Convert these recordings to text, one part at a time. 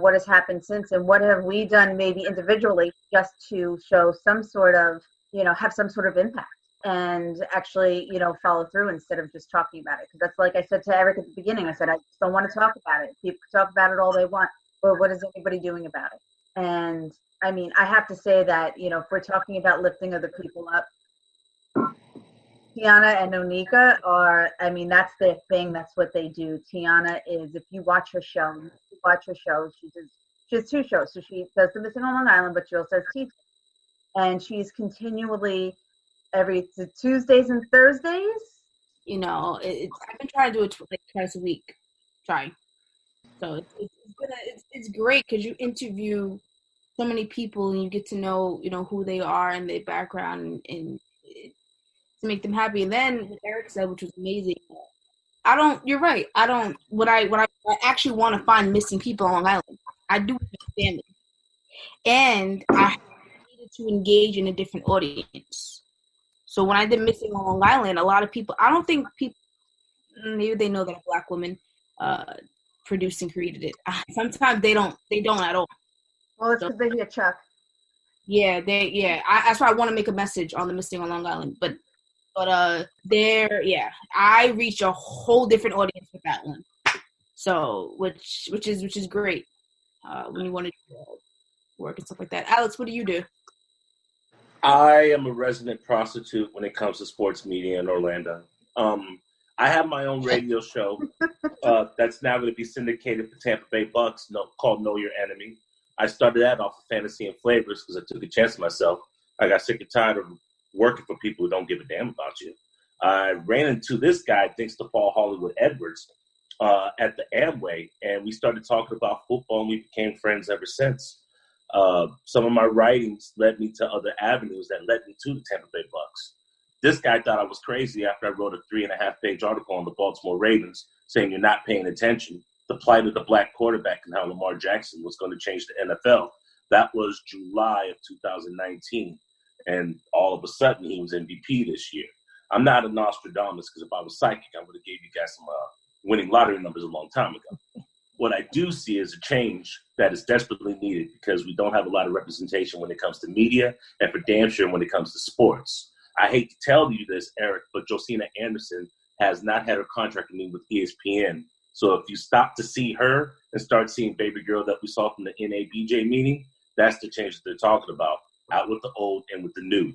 what has happened since, and what have we done maybe individually just to show some sort of, have some sort of impact and actually, follow through instead of just talking about it. Because that's like I said to Eric at the beginning, I said, I just don't want to talk about it. People can talk about it all they want, but what is anybody doing about it? And I mean, I have to say that, if we're talking about lifting other people up, Tiana and Noneka that's their thing. That's what they do. Tiana is, if you watch her show, she has two shows. So she does The Missing on Long Island, but she also has Heath. And she's continually every Tuesdays and Thursdays. I've been trying to do it like twice a week. Trying. So it's great because you interview so many people and you get to know, who they are and their background and to make them happy. And then what Eric said, which was amazing. You're right. What I actually want to find missing people on Long Island. I do with my family. And I needed to engage in a different audience. So when I did Missing on Long Island, a lot of people, I don't think people, maybe they know that a Black woman produced and created it. Sometimes they don't at all. Well, it's because they hear Chuck. Yeah, that's why I want to make a message on the Missing on Long Island. But I reach a whole different audience with that one. So, which is great when you want to do work and stuff like that. Alex, what do you do? I am a resident prostitute when it comes to sports media in Orlando. I have my own radio show that's now going to be syndicated for Tampa Bay Bucks called Know Your Enemy. I started that off of Fantasy and Flavors because I took a chance on myself. I got sick and tired of working for people who don't give a damn about you. I ran into this guy, thanks to Paul Hollywood Edwards, at the Amway, and we started talking about football, and we became friends ever since. Some of my writings led me to other avenues that led me to the Tampa Bay Bucks. This guy thought I was crazy after I wrote a 3.5-page article on the Baltimore Ravens saying you're not paying attention, the plight of the Black quarterback and how Lamar Jackson was going to change the NFL. That was July of 2019. And all of a sudden, he was MVP this year. I'm not a Nostradamus because if I was psychic, I would have gave you guys some winning lottery numbers a long time ago. What I do see is a change that is desperately needed because we don't have a lot of representation when it comes to media and for damn sure when it comes to sports. I hate to tell you this, Eric, but Josina Anderson has not had her contract renewed with ESPN. So if you stop to see her and start seeing Baby Girl that we saw from the NABJ meeting, that's the change that they're talking about. Out with the old and with the new.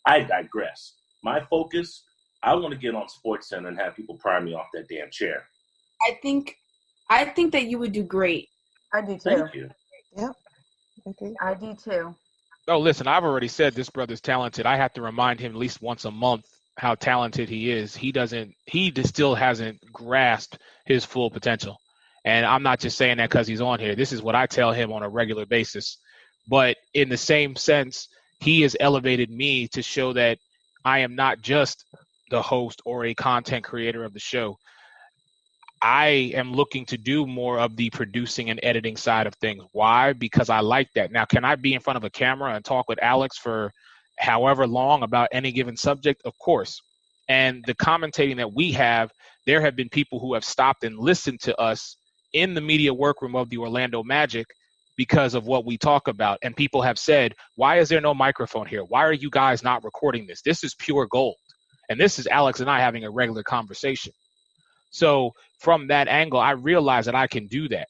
I digress. My focus, I want to get on SportsCenter and have people pry me off that damn chair. I think that you would do great. I do too. Thank you. Yep. Okay. I do too. Oh, listen, I've already said this brother's talented. I have to remind him at least once a month how talented he is. He just still hasn't grasped his full potential. And I'm not just saying that because he's on here. This is what I tell him on a regular basis. But in the same sense, he has elevated me to show that I am not just the host or a content creator of the show. I am looking to do more of the producing and editing side of things. Why? Because I like that. Now, can I be in front of a camera and talk with Alex for however long about any given subject? Of course. And the commentating that we have, there have been people who have stopped and listened to us in the media workroom of the Orlando Magic because of what we talk about. And people have said, why is there no microphone here? Why are you guys not recording this? This is pure gold. And this is Alex and I having a regular conversation. So from that angle, I realize that I can do that,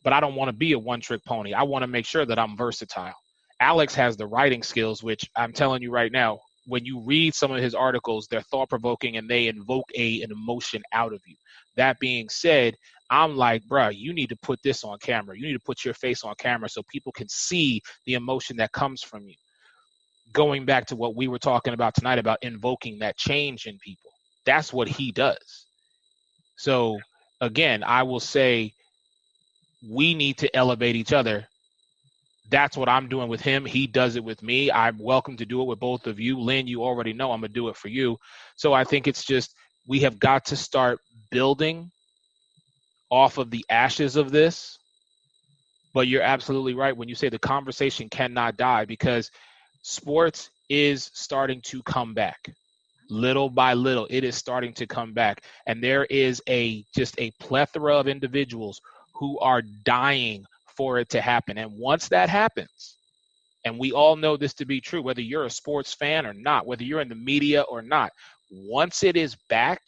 but I don't want to be a one-trick pony. I want to make sure that I'm versatile. Alex has the writing skills, which I'm telling you right now, when you read some of his articles, they're thought-provoking and they invoke an emotion out of you. That being said, I'm like, bruh, you need to put this on camera. You need to put your face on camera so people can see the emotion that comes from you. Going back to what we were talking about tonight about invoking that change in people. That's what he does. So again, I will say we need to elevate each other. That's what I'm doing with him. He does it with me. I'm welcome to do it with both of you. Lynn, you already know I'm going to do it for you. So I think it's just we have got to start building off of the ashes of this. But you're absolutely right when you say the conversation cannot die because sports is starting to come back. Little by little, it is starting to come back. And there is just a plethora of individuals who are dying for it to happen. And once that happens, and we all know this to be true, whether you're a sports fan or not, whether you're in the media or not, once it is back,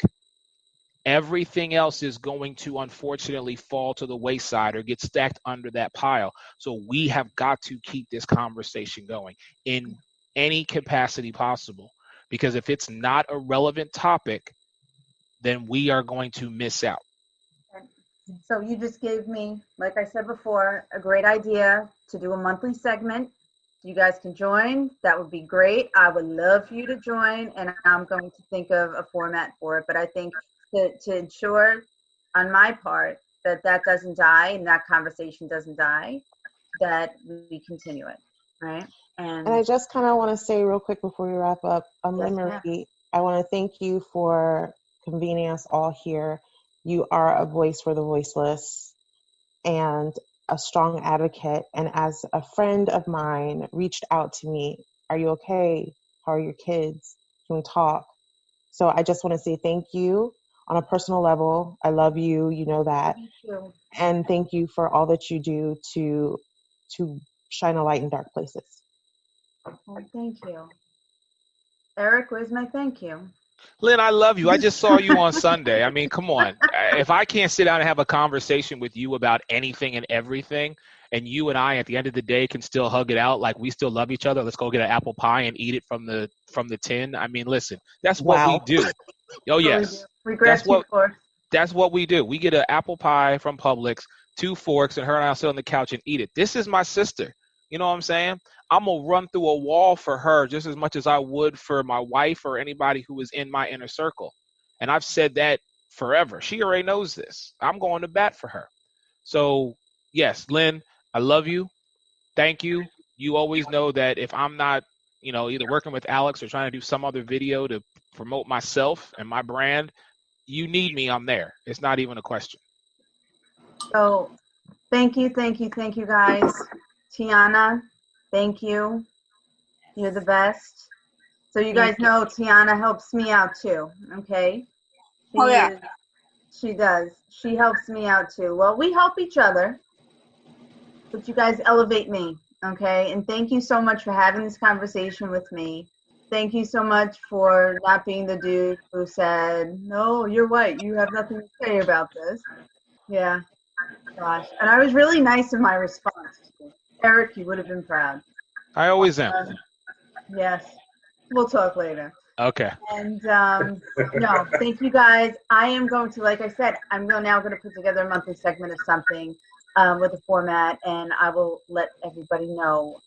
everything else is going to unfortunately fall to the wayside or get stacked under that pile. So we have got to keep this conversation going in any capacity possible, because if it's not a relevant topic, then we are going to miss out. So you just gave me, like I said before, a great idea to do a monthly segment. You guys can join. That would be great. I would love for you to join, and I'm going to think of a format for it. But I think to ensure on my part that doesn't die and that conversation doesn't die, that we continue it, right? And I just kind of want to say real quick before we wrap up, Marie, I want to thank you for convening us all here. You are a voice for the voiceless and a strong advocate. And as a friend of mine reached out to me, are you okay? How are your kids? Can we talk? So I just want to say thank you on a personal level. I love you. You know that. Thank you. And thank you for all that you do to shine a light in dark places. Oh, thank you. Eric, where's my thank you? Lynn, I love you. I just saw you on Sunday. I mean, come on. If I can't sit down and have a conversation with you about anything and everything, and you and I at the end of the day can still hug it out like we still love each other, let's go get an apple pie and eat it from the tin. I mean, listen, that's what we do. Oh, yes. That's what we do. We get an apple pie from Publix, 2 forks, and her and I sit on the couch and eat it. This is my sister. You know what I'm saying? I'm going to run through a wall for her just as much as I would for my wife or anybody who is in my inner circle. And I've said that forever. She already knows this. I'm going to bat for her. So, yes, Lynn, I love you. Thank you. You always know that if I'm not, either working with Alex or trying to do some other video to promote myself and my brand, you need me, I'm there. It's not even a question. So thank you guys. Tiana, thank you. You're the best. So you guys know Tiana helps me out too, okay? She does. She helps me out too. Well, we help each other, but you guys elevate me, okay? And thank you so much for having this conversation with me. Thank you so much for not being the dude who said, no, you're white. You have nothing to say about this. Yeah, gosh. And I was really nice in my response. Eric, you would have been proud. I always am. Yes. We'll talk later. Okay. And no, thank you guys. I am going to, like I said, now going to put together a monthly segment of something with a format, and I will let everybody know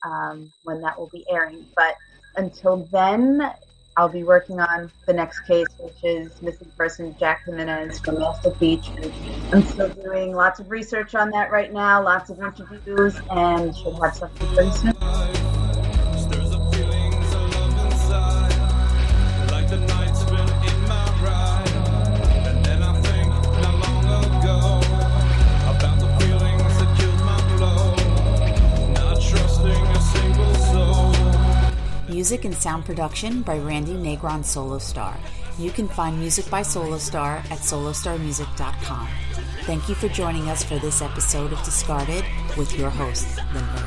when that will be airing. But until then, I'll be working on the next case, which is missing person Jack Jimenez from Mastic Beach. And I'm still doing lots of research on that right now, lots of interviews, and should have something pretty soon. Music and sound production by Randy Negron Solostar. You can find music by Solostar at solostarmusic.com. Thank you for joining us for this episode of Discarded with your host, Lynn Marie.